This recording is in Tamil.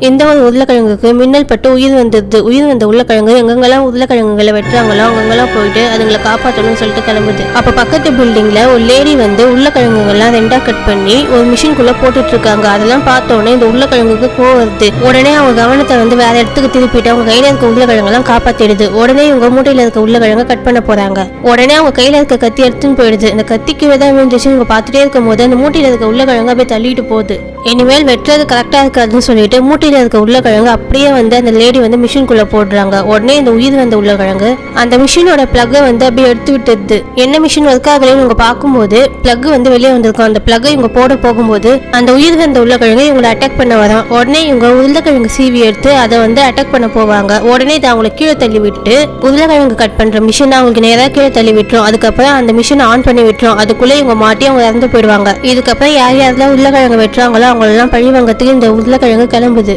இந்த ஒரு உருளைக்கிழங்குக்கு மின்னல் பட்டு உயிர் வந்தது. உயிர் வந்த உருளைக்கிழங்கு எங்கெங்கெல்லாம் உருளைக்கிழங்குகளை வெட்டுறாங்களோ அங்கெல்லாம் போயிட்டு அதுங்களை காப்பாற்றணும்னு சொல்லிட்டு கிளம்புது. அப்ப பக்கத்து பில்டிங்ல ஒரு லேடி வந்து உருளைக்கிழங்குகள்லாம் ரெண்டா கட் பண்ணி ஒரு மிஷின்குள்ள போட்டுட்டு இருக்காங்க. அதெல்லாம் பார்த்தோன்னே இந்த உருளைக்கிழங்குக்கு கோவம் வருது. உடனே அவங்க கவனத்தை வந்து வேற இடத்துக்கு திருப்பிட்டு அவங்க கையில இருக்க உருளைக்கிழங்கெல்லாம் காப்பாத்திடுது. உடனே இவங்க மூட்டையில இருக்க உருளைக்கிழங்க கட் பண்ண போறாங்க. உடனே அவங்க கையில இருக்க கத்தி எடுத்துன்னு போயிடுது. இந்த கத்திக்கு விதம் விழுந்துச்சு. இவங்க பார்த்துட்டே இருக்கும் போது அந்த மூட்டையில இருக்க உருளைக்கிழங்கு அப்படியே தள்ளிட்டு போகுது. இனிமேல் வெட்டுறது கரெக்டா இருக்காதுன்னு சொல்லிட்டு மூட்டையில இருக்க உருளைக்கிழங்கு அப்படியே வந்து அந்த லேடி வந்து மிஷின்குள்ள போடுறாங்க. உடனே இந்த உயிர் வந்த உருளைக்கிழங்கு அந்த மிஷினோட பிளக்கை வந்து அப்படியே எடுத்து விட்டுது. என்ன மிஷின் ஒர்க் ஆகலன்னு இவங்க பார்க்கும்போது பிளக் வந்து வெளியே வந்திருக்கும். அந்த பிளக்கை இவங்க போட போகும்போது அந்த உயிர் வந்த உருளைக்கிழங்கு இவங்களை அட்டாக் பண்ண வரும். உடனே இவங்க உருளைக்கிழங்கு சீவி எடுத்து அதை வந்து அட்டாக் பண்ண போவாங்க. உடனே இதை அவங்களை கீழே தள்ளி விட்டு உருளைக்கிழங்கு கட் பண்ற மிஷின் அவங்களுக்கு நேராக கீழே தள்ளி விட்டுரும். அதுக்கப்புறம் அந்த மிஷினை ஆன் பண்ணி விட்டுரும். அதுக்குள்ள இவங்க மாட்டி அவங்க இறந்து போயிடுவாங்க. இதுக்கப்புறம் யார் யாரெல்லாம் உருளைக்கிழங்கு வெட்டுறாங்களோ அவங்களெல்லாம் பழி வாங்கறதுக்கு இந்த உருளைக்கிழங்கு கிளம்புது.